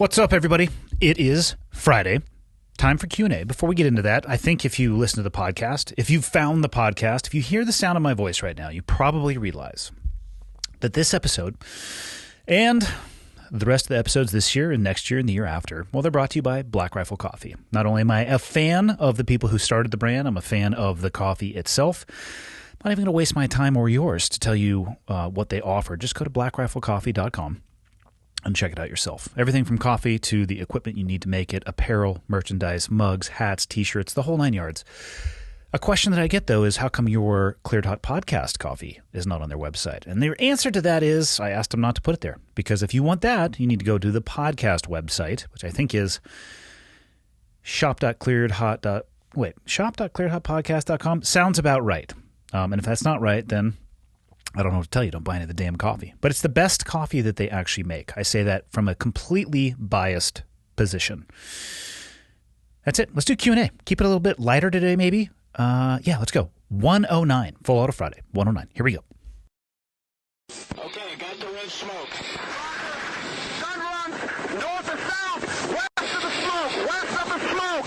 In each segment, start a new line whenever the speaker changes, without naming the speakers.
What's up, everybody? It is Friday. Time for Q&A. Before we get into that, I think if you listen to the podcast, if you've found the podcast, if you hear the sound of my voice right now, you probably realize that this episode and the rest of the episodes this year and next year and the year after, well, they're brought to you by Black Rifle Coffee. Not only am I a fan of the people who started the brand, I'm a fan of the coffee itself. I'm not even going to waste my time or yours to tell you what they offer. Just go to blackriflecoffee.com. and check it out yourself. Everything from coffee to the equipment you need to make it, apparel, merchandise, mugs, hats, t-shirts, the whole nine yards. A question that I get, though, is how come your Cleared Hot podcast coffee is not on their website? And their answer to that is I asked them not to put it there. Because if you want that, you need to go to the podcast website, which I think is shop.clearedhotpodcast.com. Sounds about right. And if that's not right, then I don't know what to tell you. Don't buy any of the damn coffee. But it's the best coffee that they actually make. I say that from a completely biased position. That's it. Let's do Q&A. Keep it a little bit lighter today, maybe. Yeah, let's go. 109. Full Auto Friday. 109. Here we go.
Okay, got the red smoke. Gun run, north or south, west of the smoke, west of the smoke.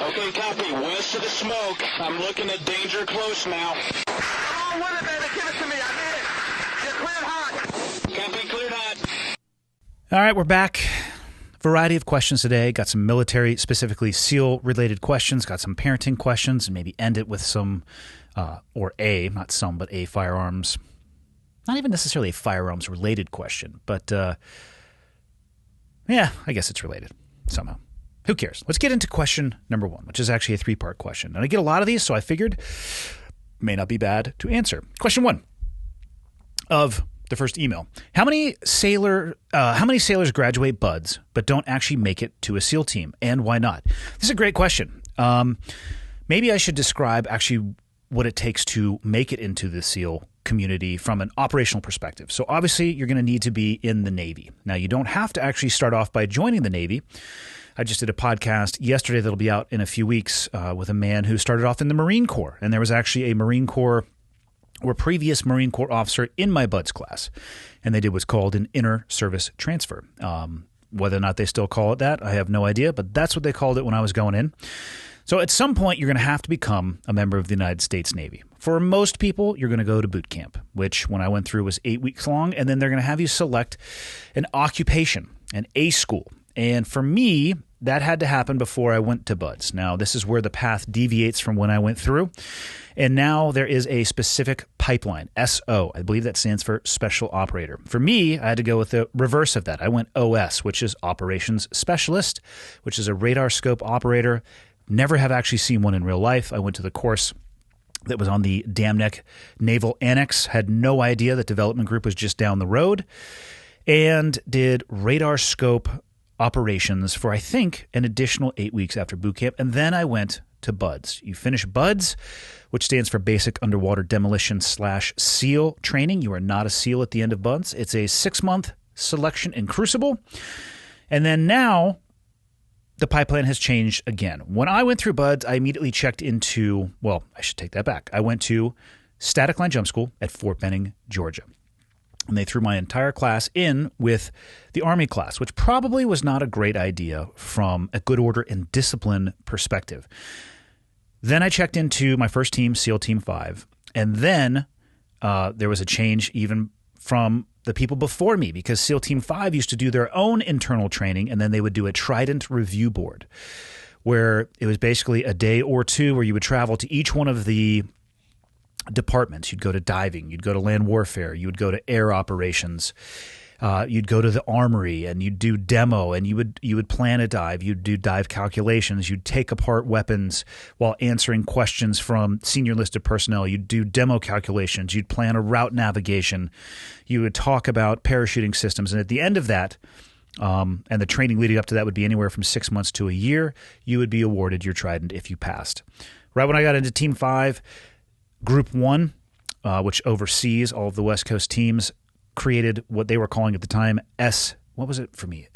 Okay, copy, west of the smoke. I'm looking at danger close now. Come on with it, baby, give it to me, I need it. Get cleared hot. Copy, cleared hot.
All right, we're back. Variety of questions today. Got some military, specifically SEAL-related questions. Got some parenting questions, and maybe end it with some, not some, but a firearms. Not even necessarily a firearms-related question, but yeah, I guess it's related somehow. Who cares? Let's get into question number one, which is actually a three-part question. And I get a lot of these, so I figured may not be bad to answer. Question one of the first email. How many sailors graduate BUD/S but don't actually make it to a SEAL team, and why not? This is a great question. Maybe I should describe actually what it takes to make it into the SEAL community from an operational perspective. So obviously you're going to need to be in the Navy. Now you don't have to actually start off by joining the Navy. I just did a podcast yesterday that'll be out in a few weeks with a man who started off in the Marine Corps. And there was actually a Marine Corps or previous Marine Corps officer in my BUD/S class. And they did what's called an inter-service transfer. Whether or not they still call it that, I have no idea. But that's what they called it when I was going in. So at some point, you're going to have to become a member of the United States Navy. For most people, you're going to go to boot camp, which when I went through was 8 weeks long. And then they're going to have you select an occupation, an A school. And for me, that had to happen before I went to BUD/S. Now, this is where the path deviates from when I went through. And now there is a specific pipeline, SO. I believe that stands for Special Operator. For me, I had to go with the reverse of that. I went OS, which is Operations Specialist, which is a radar scope operator. Never have actually seen one in real life. I went to the course that was on the Dam Neck Naval Annex. Had no idea that development group was just down the road. And did radar scope operations for, I think, an additional 8 weeks after boot camp. And then I went to BUD/S. You finish BUD/S, which stands for Basic Underwater Demolition / SEAL Training. You are not a SEAL at the end of BUD/S. It's a 6-month selection in Crucible. And then now the pipeline has changed again. When I went through BUD/S, I immediately checked into, well, I should take that back. I went to Static Line Jump School at Fort Benning, Georgia. And they threw my entire class in with the Army class, which probably was not a great idea from a good order and discipline perspective. Then I checked into my first team, SEAL Team 5. And then there was a change even from the people before me, because SEAL Team 5 used to do their own internal training, and then they would do a Trident review board, where it was basically a day or two where you would travel to each one of the departments. You'd go to diving, you'd go to land warfare, you would go to air operations, you'd go to the armory, and you'd do demo, and you would plan a dive, you'd do dive calculations, you'd take apart weapons while answering questions from senior listed personnel, you'd do demo calculations, you'd plan a route navigation, you would talk about parachuting systems, and at the end of that, and the training leading up to that would be anywhere from 6 months to a year, you would be awarded your Trident if you passed. Right when I got into Team 5, Group 1, which oversees all of the West Coast teams, created what they were calling at the time what was it for me?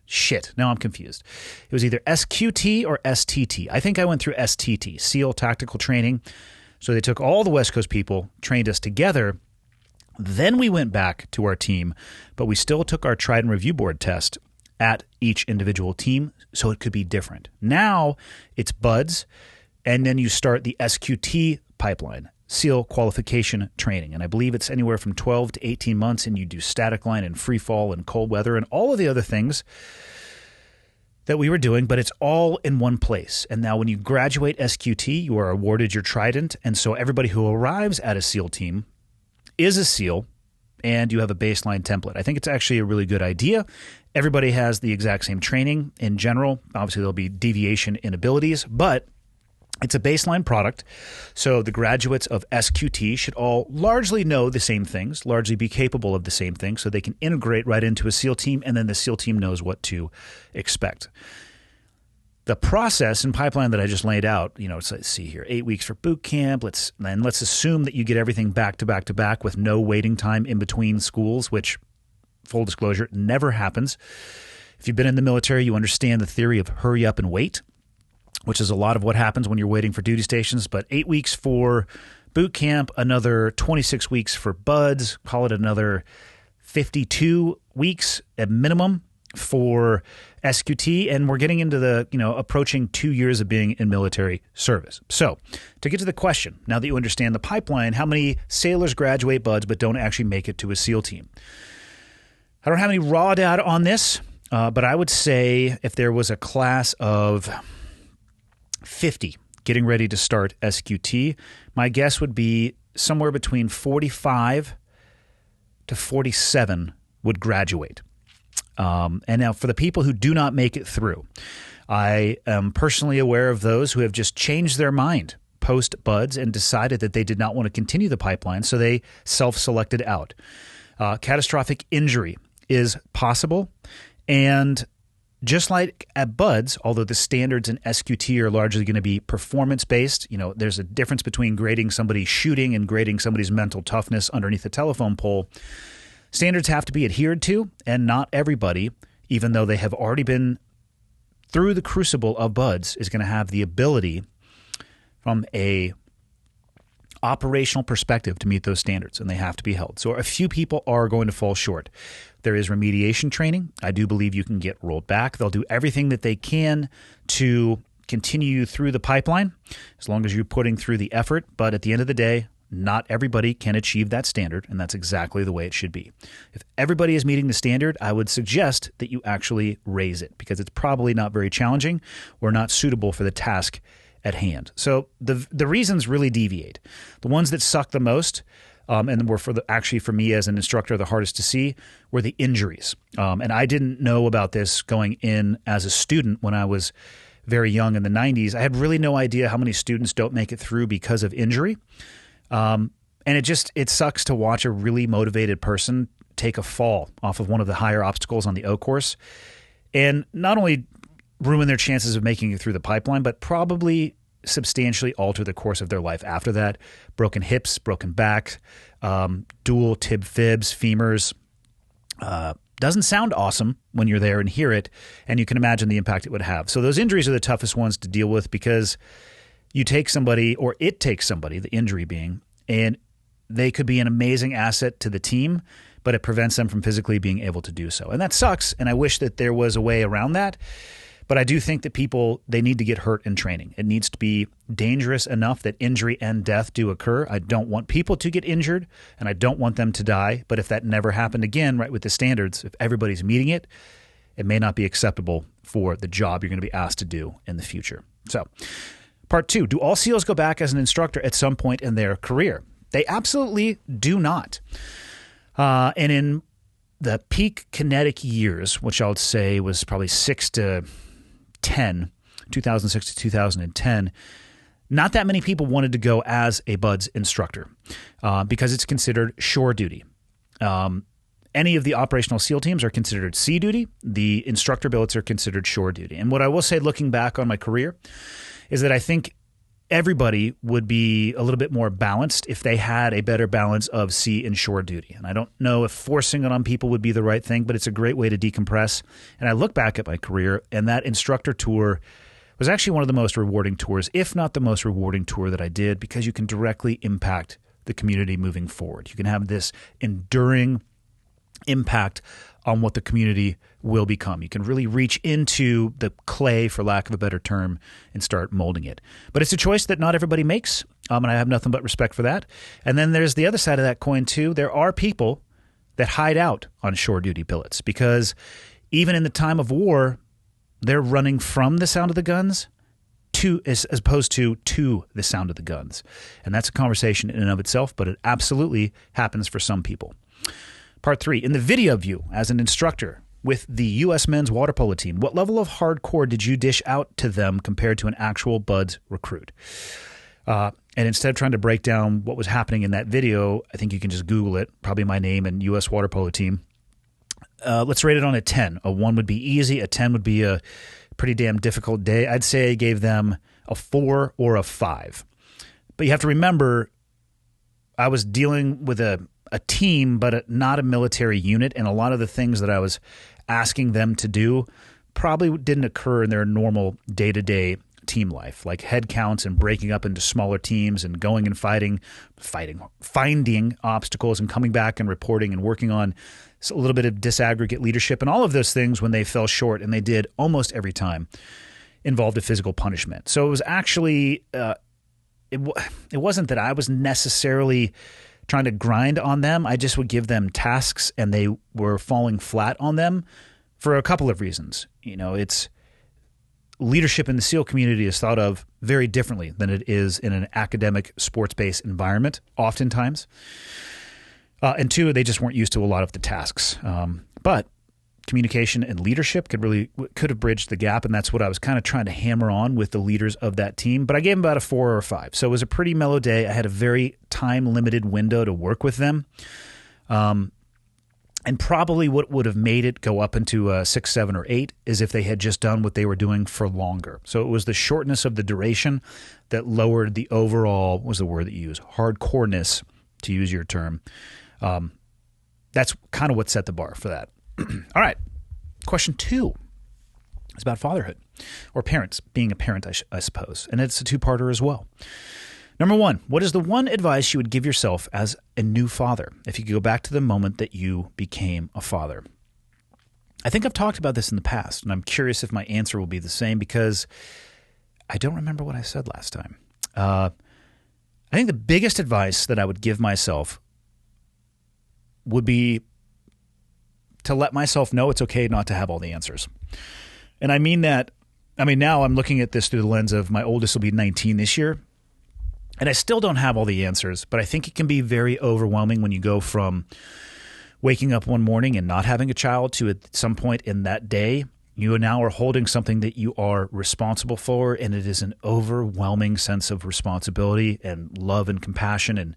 Shit, now I'm confused. It was either SQT or STT. I think I went through STT, SEAL Tactical Training. So they took all the West Coast people, trained us together. Then we went back to our team, but we still took our Trident Review Board test at each individual team, so it could be different. Now it's BUDS, and then you start the SQT pipeline, SEAL qualification training. And I believe it's anywhere from 12 to 18 months, and you do static line and free fall and cold weather and all of the other things that we were doing, but it's all in one place. And now when you graduate SQT, you are awarded your Trident, and so everybody who arrives at a SEAL team is a SEAL, and you have a baseline template. I think it's actually a really good idea. Everybody has the exact same training in general. Obviously, there'll be deviation in abilities, but it's a baseline product. So the graduates of SQT should all largely know the same things, largely be capable of the same things, so they can integrate right into a SEAL team, and then the SEAL team knows what to expect. The process and pipeline that I just laid out, let's see here, 8 weeks for boot camp. Let's assume that you get everything back to back to back with no waiting time in between schools, which, full disclosure, never happens. If you've been in the military, you understand the theory of hurry up and wait, which is a lot of what happens when you're waiting for duty stations. But 8 weeks for boot camp, another 26 weeks for BUDS, call it another 52 weeks at minimum for SQT, and we're getting into the, approaching 2 years of being in military service. So to get to the question, now that you understand the pipeline, how many sailors graduate BUDS but don't actually make it to a SEAL team? I don't have any raw data on this, but I would say if there was a class of 50 getting ready to start SQT, my guess would be somewhere between 45 to 47 would graduate. And now for the people who do not make it through, I am personally aware of those who have just changed their mind post-BUDS and decided that they did not want to continue the pipeline, so they self-selected out. Catastrophic injury is possible, and just like at BUDS, although the standards in SQT are largely going to be performance-based, there's a difference between grading somebody shooting and grading somebody's mental toughness underneath a telephone pole. Standards have to be adhered to, and not everybody, even though they have already been through the crucible of BUDS, is going to have the ability from a operational perspective to meet those standards, and they have to be held. So a few people are going to fall short. There is remediation training. I do believe you can get rolled back. They'll do everything that they can to continue through the pipeline as long as you're putting through the effort. But at the end of the day, not everybody can achieve that standard, and that's exactly the way it should be. If everybody is meeting the standard, I would suggest that you actually raise it because it's probably not very challenging or not suitable for the task at hand. So the reasons really deviate. The ones that suck the most, and were for me as an instructor, the hardest to see, were the injuries. And I didn't know about this going in as a student when I was very young in the 90s. I had really no idea how many students don't make it through because of injury. And it sucks to watch a really motivated person take a fall off of one of the higher obstacles on the O course and not only ruin their chances of making it through the pipeline, but probably substantially alter the course of their life after that. Broken hips, broken back, dual tib fibs, femurs. Doesn't sound awesome when you're there and hear it, and you can imagine the impact it would have. So those injuries are the toughest ones to deal with because you take somebody, or it takes somebody, the injury being, and they could be an amazing asset to the team, but it prevents them from physically being able to do so. And that sucks, and I wish that there was a way around that. But I do think that people, they need to get hurt in training. It needs to be dangerous enough that injury and death do occur. I don't want people to get injured, and I don't want them to die. But if that never happened again, right, with the standards, if everybody's meeting it, it may not be acceptable for the job you're going to be asked to do in the future. So, part 2, do all SEALs go back as an instructor at some point in their career? They absolutely do not. And in the peak kinetic years, which I would say was probably 2006 to 2010, not that many people wanted to go as a BUDS instructor because it's considered shore duty. Any of the operational SEAL teams are considered sea duty. The instructor billets are considered shore duty. And what I will say looking back on my career is that I think everybody would be a little bit more balanced if they had a better balance of sea and shore duty. And I don't know if forcing it on people would be the right thing, but it's a great way to decompress. And I look back at my career, and that instructor tour was actually one of the most rewarding tours, if not the most rewarding tour that I did, because you can directly impact the community moving forward. You can have this enduring impact on what the community will become. You can really reach into the clay, for lack of a better term, and start molding it. But it's a choice that not everybody makes, and I have nothing but respect for that. And then there's the other side of that coin, too. There are people that hide out on shore duty billets because even in the time of war, they're running from the sound of the guns as opposed to the sound of the guns. And that's a conversation in and of itself, but it absolutely happens for some people. Part 3, in the video view as an instructor with the U.S. men's water polo team, what level of hardcore did you dish out to them compared to an actual Buds recruit? And instead of trying to break down what was happening in that video, I think you can just Google it, probably my name and U.S. water polo team. Let's rate it on a 10. A 1 would be easy. A 10 would be a pretty damn difficult day. I'd say I gave them a 4 or a 5. But you have to remember, I was dealing with a team, but not a military unit, and a lot of the things that I was asking them to do probably didn't occur in their normal day-to-day team life, like head counts and breaking up into smaller teams and going and finding obstacles and coming back and reporting and working on a little bit of disaggregate leadership, and all of those things, when they fell short, and they did almost every time, involved a physical punishment. So it was actually it wasn't that I was necessarily trying to grind on them. I just would give them tasks, and they were falling flat on them for a couple of reasons. It's leadership in the SEAL community is thought of very differently than it is in an academic sports-based environment, oftentimes. And 2, they just weren't used to a lot of the tasks. But communication and leadership could have bridged the gap, and that's what I was kind of trying to hammer on with the leaders of that team. But I gave them about a 4 or a 5. So it was a pretty mellow day. I had a very time-limited window to work with them. And probably what would have made it go up into a 6, 7, or 8 is if they had just done what they were doing for longer. So it was the shortness of the duration that lowered the overall, what was the word that you used, hardcoreness, to use your term. That's kind of what set the bar for that. All right. Question 2 is about fatherhood, or parents, being a parent, I suppose. And it's a 2-parter as well. Number 1, what is the one advice you would give yourself as a new father if you could go back to the moment that you became a father? I think I've talked about this in the past, and I'm curious if my answer will be the same because I don't remember what I said last time. I think the biggest advice that I would give myself would be to let myself know it's okay not to have all the answers. And I mean that, now I'm looking at this through the lens of my oldest will be 19 this year, and I still don't have all the answers, but I think it can be very overwhelming when you go from waking up one morning and not having a child to at some point in that day, you now are holding something that you are responsible for, and it is an overwhelming sense of responsibility and love and compassion. And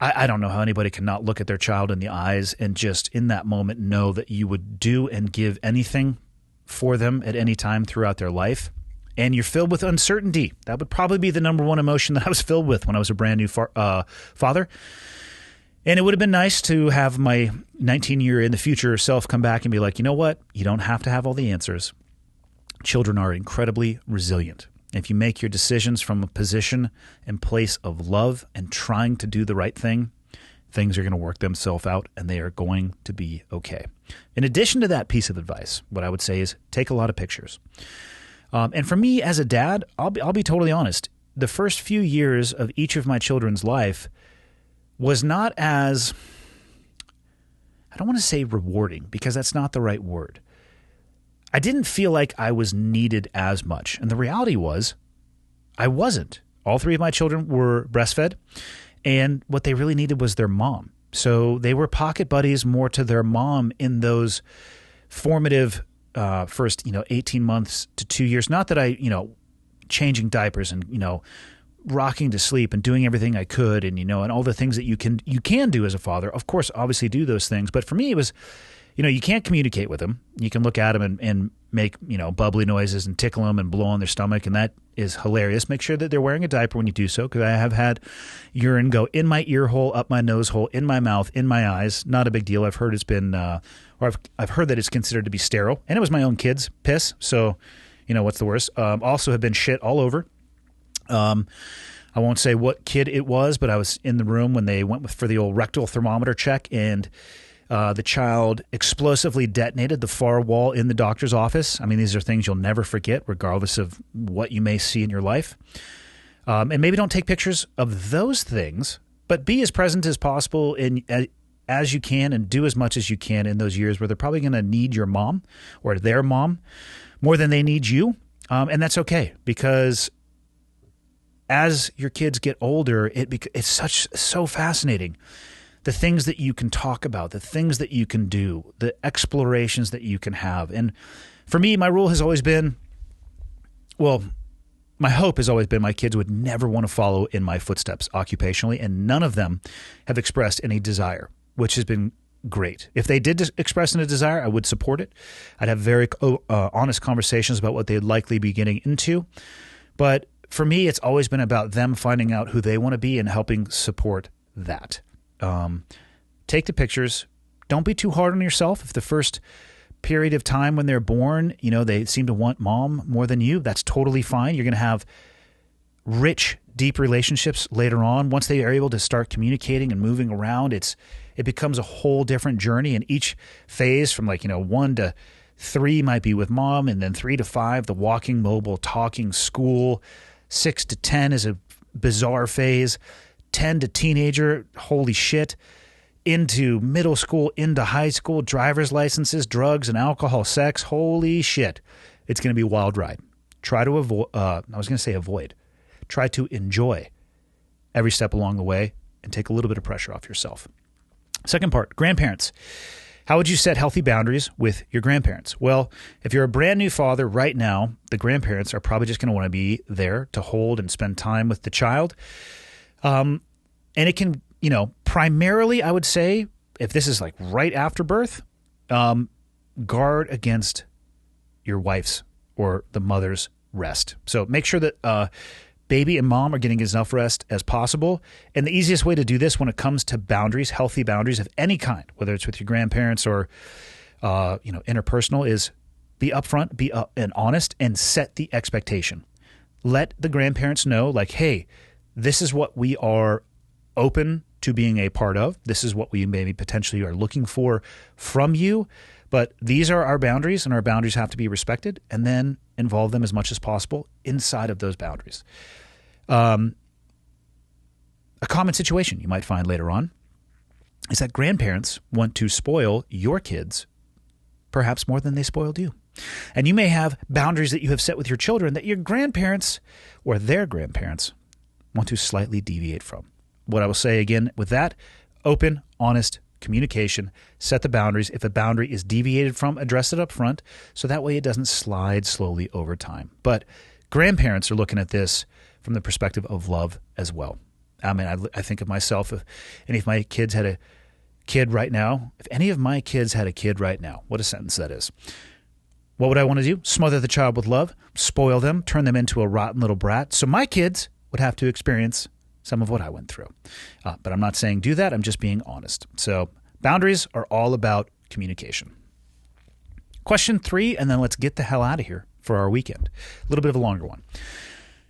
I don't know how anybody can not look at their child in the eyes and just in that moment know that you would do and give anything for them at any time throughout their life. And you're filled with uncertainty. That would probably be the number one emotion that I was filled with when I was a brand new father. And it would have been nice to have my 19-year in the future self come back and be like, you know what? You don't have to have all the answers. Children are incredibly resilient. If you make your decisions from a position and place of love and trying to do the right thing, things are going to work themselves out and they are going to be okay. In addition to that piece of advice, what I would say is take a lot of pictures. And for me as a dad, I'll be totally honest. The first few years of each of my children's life was not as, I don't want to say rewarding because that's not the right word. I didn't feel like I was needed as much. And the reality was I wasn't. All 3 of my children were breastfed, and what they really needed was their mom. So they were pocket buddies more to their mom in those formative first, 18 months to 2 years. Not that I, changing diapers and, rocking to sleep and doing everything I could and, and all the things that you can do as a father. Of course, obviously do those things. But for me, it was, you can't communicate with them. You can look at them and make, bubbly noises and tickle them and blow on their stomach. And that is hilarious. Make sure that they're wearing a diaper when you do so, because I have had urine go in my ear hole, up my nose hole, in my mouth, in my eyes. Not a big deal. I've heard it's been, I've heard that it's considered to be sterile. And it was my own kids' piss. So, what's the worst? Also have been shit all over. I won't say what kid it was, but I was in the room when they went for the old rectal thermometer check, and The child explosively detonated the far wall in the doctor's office. I mean, these are things you'll never forget, regardless of what you may see in your life. And maybe don't take pictures of those things, but be as present as possible as you can and do as much as you can in those years where they're probably going to need your mom or their mom more than they need you. And that's okay, because as your kids get older, it's so fascinating. The things that you can talk about, the things that you can do, the explorations that you can have. And for me, my rule has always been, my hope has always been my kids would never want to follow in my footsteps occupationally, and none of them have expressed any desire, which has been great. If they did express a desire, I would support it. I'd have very honest conversations about what they'd likely be getting into. But for me, it's always been about them finding out who they want to be and helping support that. Take the pictures. Don't be too hard on yourself. If the first period of time when they're born, they seem to want mom more than you, that's totally fine. You're going to have rich, deep relationships later on. Once they are able to start communicating and moving around, it becomes a whole different journey. And each phase from 1 to 3 might be with mom, and then 3 to 5, the walking, mobile, talking, school. 6 to 10 is a bizarre phase. 10 to teenager, holy shit, into middle school, into high school, driver's licenses, drugs and alcohol, sex, holy shit. It's going to be a wild ride. Try to avoid. Try to enjoy every step along the way and take a little bit of pressure off yourself. Second part, grandparents. How would you set healthy boundaries with your grandparents? Well, if you're a brand new father right now, the grandparents are probably just going to want to be there to hold and spend time with the child. And it can, primarily, I would say, if this is right after birth, guard against your wife's or the mother's rest. So make sure that baby and mom are getting enough rest as possible. And the easiest way to do this when it comes to boundaries, healthy boundaries of any kind, whether it's with your grandparents or, interpersonal, is be upfront, be and honest, and set the expectation. Let the grandparents know, hey, this is what we are open to being a part of. This is what we maybe potentially are looking for from you. But these are our boundaries, and our boundaries have to be respected, and then involve them as much as possible inside of those boundaries. A common situation you might find later on is that grandparents want to spoil your kids perhaps more than they spoiled you. And you may have boundaries that you have set with your children that your grandparents or their grandparents want to slightly deviate from. What I will say again with that, open, honest communication, set the boundaries. If a boundary is deviated from, address it up front, so that way it doesn't slide slowly over time. But grandparents are looking at this from the perspective of love as well. I mean, I think of myself, if any of my kids had a kid right now, what a sentence that is. What would I want to do? Smother the child with love, spoil them, turn them into a rotten little brat. So my kids would have to experience some of what I went through. But I'm not saying do that. I'm just being honest. So boundaries are all about communication. Question 3, and then let's get the hell out of here for our weekend. A little bit of a longer one.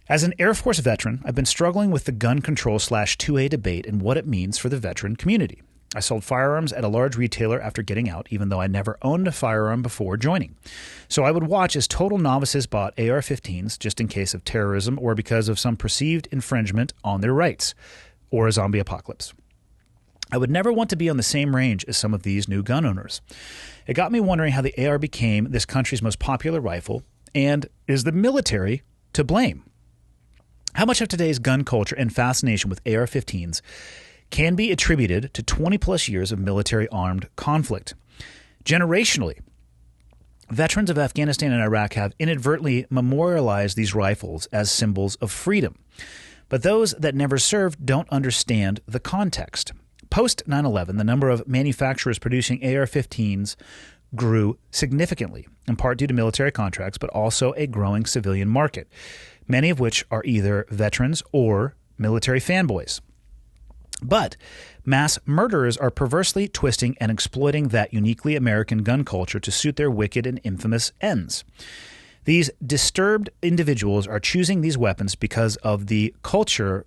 As an Air Force veteran, I've been struggling with the gun control /2A debate and what it means for the veteran community. I sold firearms at a large retailer after getting out, even though I never owned a firearm before joining. So I would watch as total novices bought AR-15s just in case of terrorism or because of some perceived infringement on their rights or a zombie apocalypse. I would never want to be on the same range as some of these new gun owners. It got me wondering how the AR became this country's most popular rifle, and is the military to blame? How much of today's gun culture and fascination with AR-15s can be attributed to 20-plus years of military armed conflict? Generationally, veterans of Afghanistan and Iraq have inadvertently memorialized these rifles as symbols of freedom. But those that never served don't understand the context. Post 9/11, the number of manufacturers producing AR-15s grew significantly, in part due to military contracts, but also a growing civilian market, many of which are either veterans or military fanboys. But mass murderers are perversely twisting and exploiting that uniquely American gun culture to suit their wicked and infamous ends. These disturbed individuals are choosing these weapons because of the culture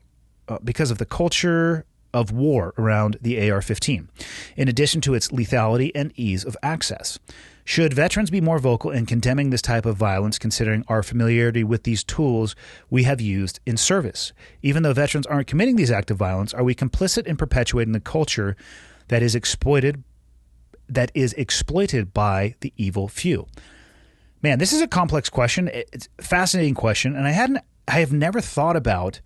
of war around the AR-15, in addition to its lethality and ease of access. Should veterans be more vocal in condemning this type of violence, considering our familiarity with these tools we have used in service? Even though veterans aren't committing these acts of violence, are we complicit in perpetuating the culture that is exploited by the evil few? Man, this is a complex question. It's a fascinating question, and I have never thought about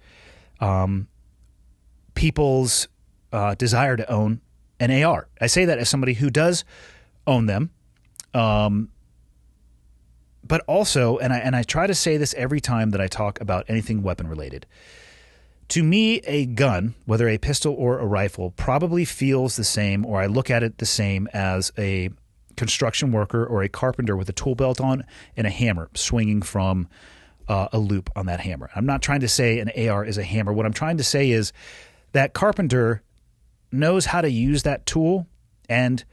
people's desire to own an AR. I say that as somebody who does own them. But also, and I try to say this every time that I talk about anything weapon related. To me, a gun, whether a pistol or a rifle, probably feels the same, or I look at it the same as a construction worker or a carpenter with a tool belt on and a hammer swinging from a loop on that hammer. I'm not trying to say an AR is a hammer. What I'm trying to say is that carpenter knows how to use that tool and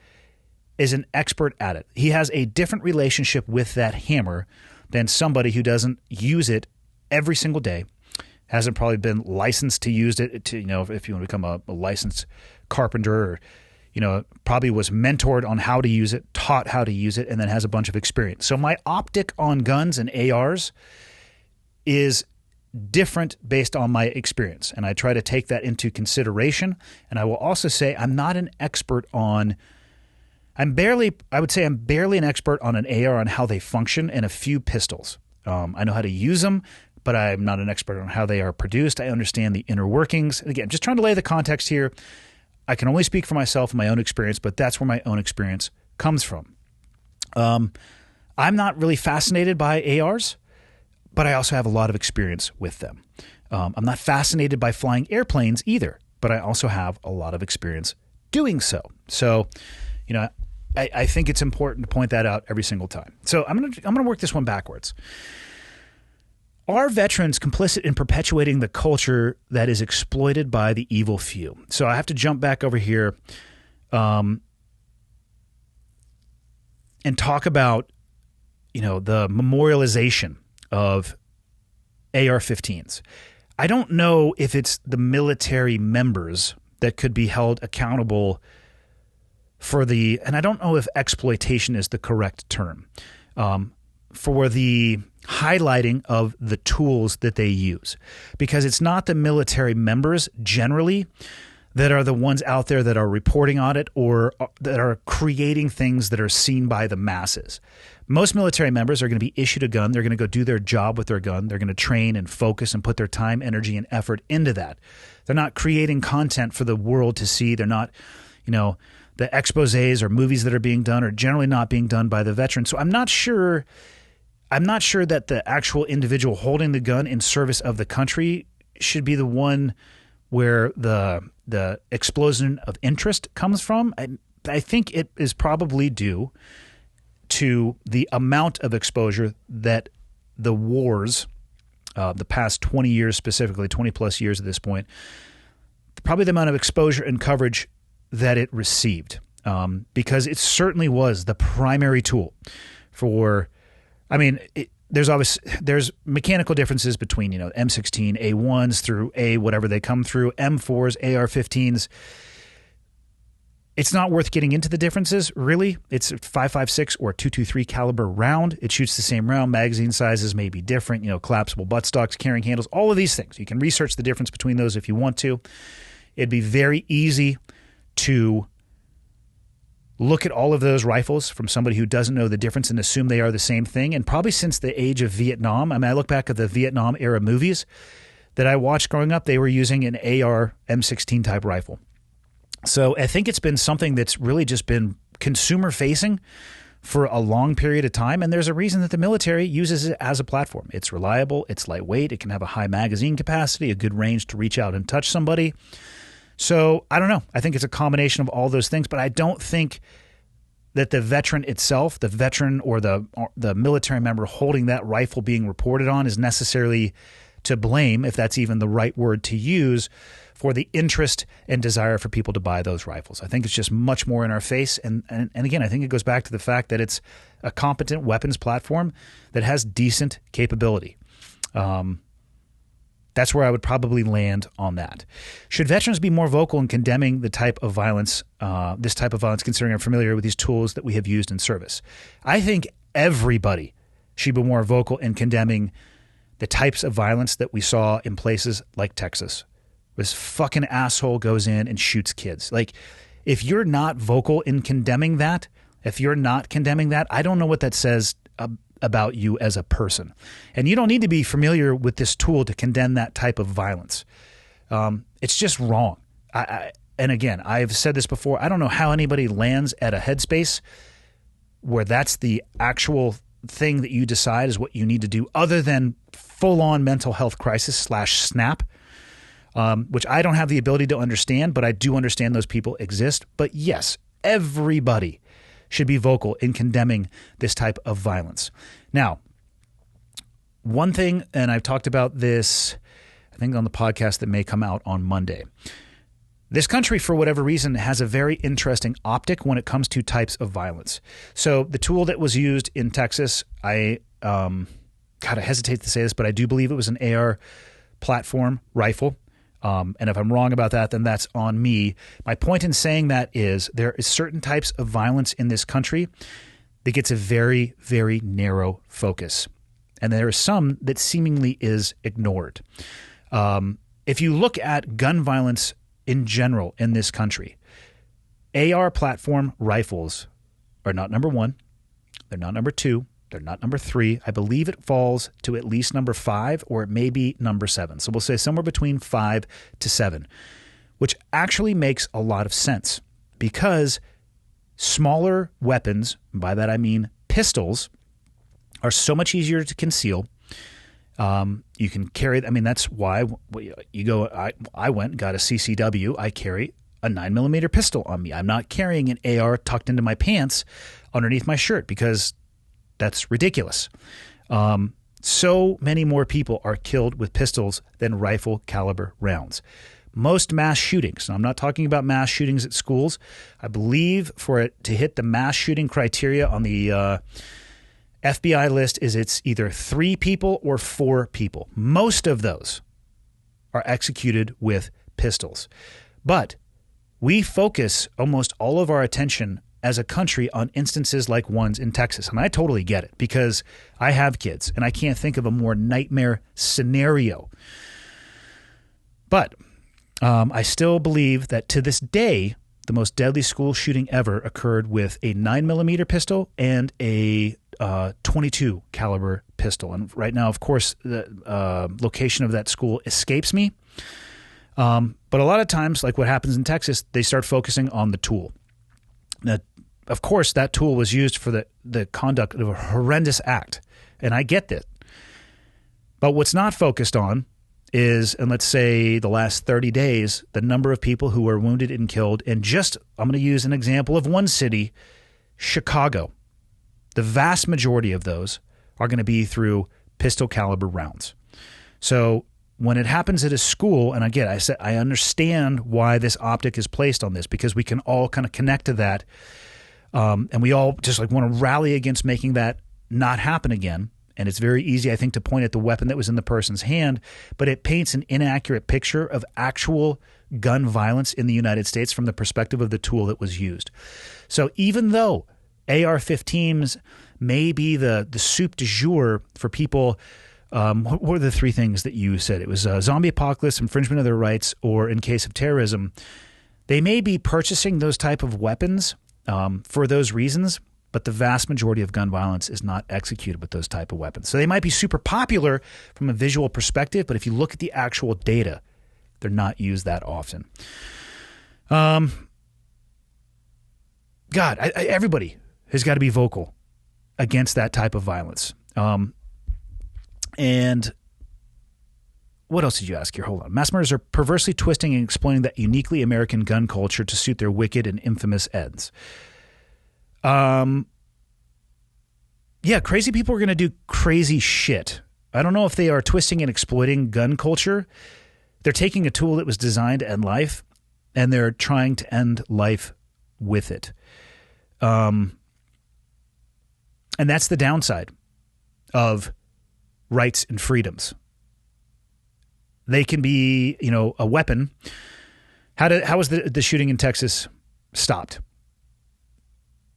is an expert at it. He has a different relationship with that hammer than somebody who doesn't use it every single day, hasn't probably been licensed to use it to, if you want to become a licensed carpenter, or, probably was mentored on how to use it, taught how to use it, and then has a bunch of experience. So my optic on guns and ARs is different based on my experience, and I try to take that into consideration. And I will also say I'm not an expert on I'm barely an expert on an AR, on how they function, and a few pistols. I know how to use them, but I'm not an expert on how they are produced. I understand the inner workings. And again, just trying to lay the context here. I can only speak for myself and my own experience, but that's where my own experience comes from. I'm not really fascinated by ARs, but I also have a lot of experience with them. I'm not fascinated by flying airplanes either, but I also have a lot of experience doing so. So, I think it's important to point that out every single time. So I'm gonna work this one backwards. Are veterans complicit in perpetuating the culture that is exploited by the evil few? So I have to jump back over here and talk about, the memorialization of AR-15s. I don't know if it's the military members that could be held accountable and I don't know if exploitation is the correct term, for the highlighting of the tools that they use, because it's not the military members generally that are the ones out there that are reporting on it or that are creating things that are seen by the masses. Most military members are going to be issued a gun. They're going to go do their job with their gun. They're going to train and focus and put their time, energy, and effort into that. They're not creating content for the world to see. They're not, the exposés or movies that are being done are generally not being done by the veteran. So I'm not sure that the actual individual holding the gun in service of the country should be the one where the explosion of interest comes from. I think it is probably due to the amount of exposure that the wars, the past 20 years specifically, 20 plus years at this point, probably the amount of exposure and coverage that it received, because it certainly was the primary tool for, there's mechanical differences between, M16, A1s through A, whatever they come through, M4s, AR-15s. It's not worth getting into the differences, really. It's a 5.56 or 223 caliber round. It shoots the same round. Magazine sizes may be different, collapsible buttstocks, carrying handles, all of these things. You can research the difference between those if you want to. It'd be very easy to look at all of those rifles from somebody who doesn't know the difference and assume they are the same thing. And probably since the age of Vietnam, I look back at the Vietnam era movies that I watched growing up, they were using an AR M16 type rifle. So I think it's been something that's really just been consumer facing for a long period of time. And there's a reason that the military uses it as a platform. It's reliable. It's lightweight. It can have a high magazine capacity, a good range to reach out and touch somebody. So I don't know. I think it's a combination of all those things, but I don't think that the veteran itself, the veteran or the military member holding that rifle being reported on, is necessarily to blame, if that's even the right word to use, for the interest and desire for people to buy those rifles. I think it's just much more in our face. And again, I think it goes back to the fact that it's a competent weapons platform that has decent capability. That's where I would probably land on that. Should veterans be more vocal in condemning the type of violence, this type of violence, considering I'm familiar with these tools that we have used in service? I think everybody should be more vocal in condemning the types of violence that we saw in places like Texas. This fucking asshole goes in and shoots kids. Like, if you're not vocal in condemning that, if you're not condemning that, I don't know what that says about you as a person. And you don't need to be familiar with this tool to condemn that type of violence. It's just wrong. And again, I've said this before, I don't know how anybody lands at a headspace where that's the actual thing that you decide is what you need to do, other than full-on mental health crisis / SNAP, which I don't have the ability to understand, but I do understand those people exist. But yes, everybody should be vocal in condemning this type of violence. Now, one thing, and I've talked about this, I think on the podcast that may come out on Monday. This country, for whatever reason, has a very interesting optic when it comes to types of violence. So the tool that was used in Texas, I hesitate to say this, but I do believe it was an AR platform rifle. And if I'm wrong about that, then that's on me. My point in saying that is there is certain types of violence in this country that gets a very, very narrow focus. And there is some that seemingly is ignored. If you look at gun violence in general in this country, AR platform rifles are not number one. They're not number two. They're not number three. I believe it falls to at least number 5, or it may be number 7. So we'll say somewhere between 5 to 7, which actually makes a lot of sense because smaller weapons, by that I mean pistols, are so much easier to conceal. You can carry, that's why you go, I went and got a CCW. I carry a 9mm pistol on me. I'm not carrying an AR tucked into my pants underneath my shirt because that's ridiculous. So many more people are killed with pistols than rifle caliber rounds. Most mass shootings, and I'm not talking about mass shootings at schools. I believe for it to hit the mass shooting criteria on the FBI list is it's either 3 people or 4 people. Most of those are executed with pistols. But we focus almost all of our attention as a country on instances like ones in Texas. And I totally get it because I have kids and I can't think of a more nightmare scenario. But I still believe that to this day, the most deadly school shooting ever occurred with a 9mm pistol and a 22 caliber pistol. And right now, of course, the location of that school escapes me. But a lot of times, like what happens in Texas, they start focusing on the tool. Now, of course, that tool was used for the conduct of a horrendous act, and I get that. But what's not focused on is, and let's say the last 30 days, the number of people who were wounded and killed, and just, I'm going to use an example of one city, Chicago. The vast majority of those are going to be through pistol caliber rounds. So when it happens at a school, and again, I understand why this optic is placed on this because we can all kind of connect to that. And we all just like want to rally against making that not happen again. And it's very easy, I think, to point at the weapon that was in the person's hand, but it paints an inaccurate picture of actual gun violence in the United States from the perspective of the tool that was used. So even though AR-15s may be the soup du jour for people, what were the 3 things that you said? It was zombie apocalypse, infringement of their rights, or in case of terrorism. They may be purchasing those type of weapons for those reasons, but the vast majority of gun violence is not executed with those type of weapons. So they might be super popular from a visual perspective, but if you look at the actual data, they're not used that often. Everybody has got to be vocal against that type of violence. And what else did you ask here? Hold on. Mass murders are perversely twisting and exploiting that uniquely American gun culture to suit their wicked and infamous ends. Yeah, crazy people are going to do crazy shit. I don't know if they are twisting and exploiting gun culture. They're taking a tool that was designed to end life, and they're trying to end life with it. And that's the downside of rights and freedoms. they can be, a weapon. How was the shooting in Texas stopped?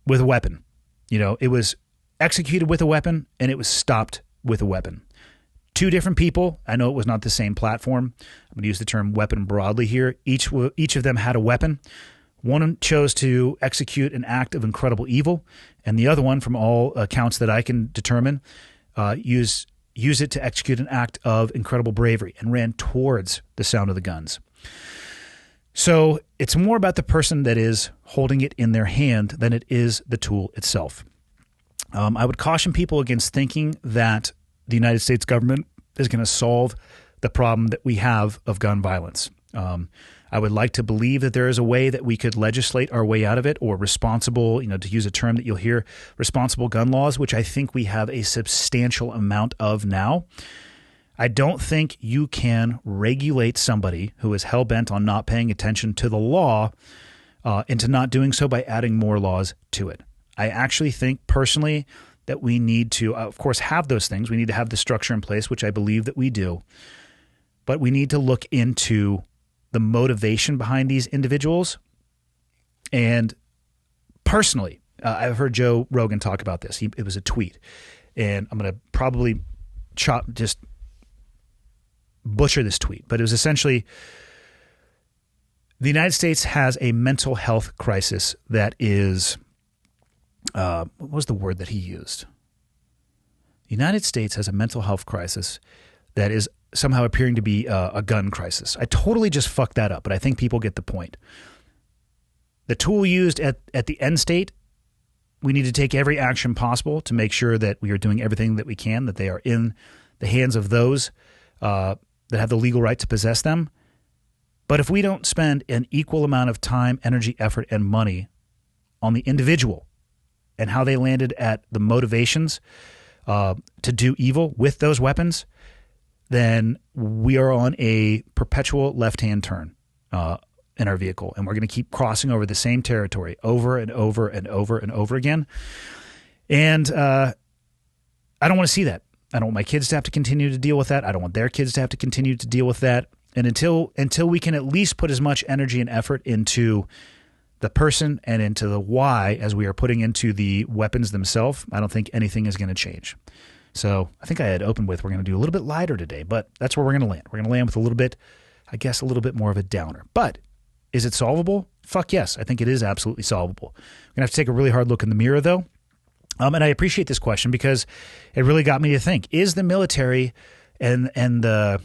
With a weapon. It was executed with a weapon and it was stopped with a weapon. Two different people. I know it was not the same platform. I'm going to use the term weapon broadly here. Each of them had a weapon. One chose to execute an act of incredible evil, and the other one, from all accounts that I can determine, use it to execute an act of incredible bravery and ran towards the sound of the guns. So it's more about the person that is holding it in their hand than it is the tool itself. I would caution people against thinking that the United States government is going to solve the problem that we have of gun violence. I would like to believe that there is a way that we could legislate our way out of it, or responsible, to use a term that you'll hear, responsible gun laws, which I think we have a substantial amount of now. I don't think you can regulate somebody who is hell-bent on not paying attention to the law into not doing so by adding more laws to it. I actually think personally that we need to, of course, have those things. We need to have the structure in place, which I believe that we do. But we need to look into the motivation behind these individuals. And personally, I've heard Joe Rogan talk about this. It was a tweet. And I'm going to probably just butcher this tweet. But it was essentially, the United States has a mental health crisis that is... what was the word that he used? The United States has a mental health crisis that is somehow appearing to be a gun crisis. I totally just fucked that up, but I think people get the point. The tool used at the end state, we need to take every action possible to make sure that we are doing everything that we can, that they are in the hands of those that have the legal right to possess them. But if we don't spend an equal amount of time, energy, effort, and money on the individual and how they landed at the motivations to do evil with those weapons, then we are on a perpetual left-hand turn in our vehicle. And we're going to keep crossing over the same territory over and over and over and over again. And I don't want to see that. I don't want my kids to have to continue to deal with that. I don't want their kids to have to continue to deal with that. And until we can at least put as much energy and effort into the person and into the why as we are putting into the weapons themselves, I don't think anything is going to change. So I think I had opened with, we're going to do a little bit lighter today, but that's where we're going to land. We're going to land with a little bit more of a downer. But is it solvable? Fuck yes. I think it is absolutely solvable. We're going to have to take a really hard look in the mirror, though. And I appreciate this question because it really got me to think. Is the military and the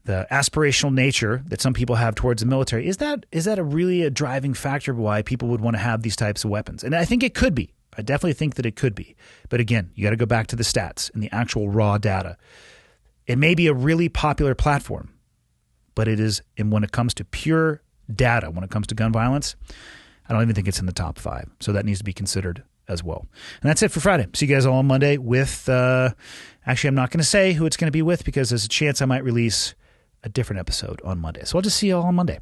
aspirational nature that some people have towards the military, is that really a driving factor why people would want to have these types of weapons? And I think it could be. I definitely think that it could be. But again, you got to go back to the stats and the actual raw data. It may be a really popular platform, but it is, and when it comes to pure data, when it comes to gun violence, I don't even think it's in the top 5. So that needs to be considered as well. And that's it for Friday. See you guys all on Monday with, actually, I'm not going to say who it's going to be with because there's a chance I might release a different episode on Monday. So I'll just see you all on Monday.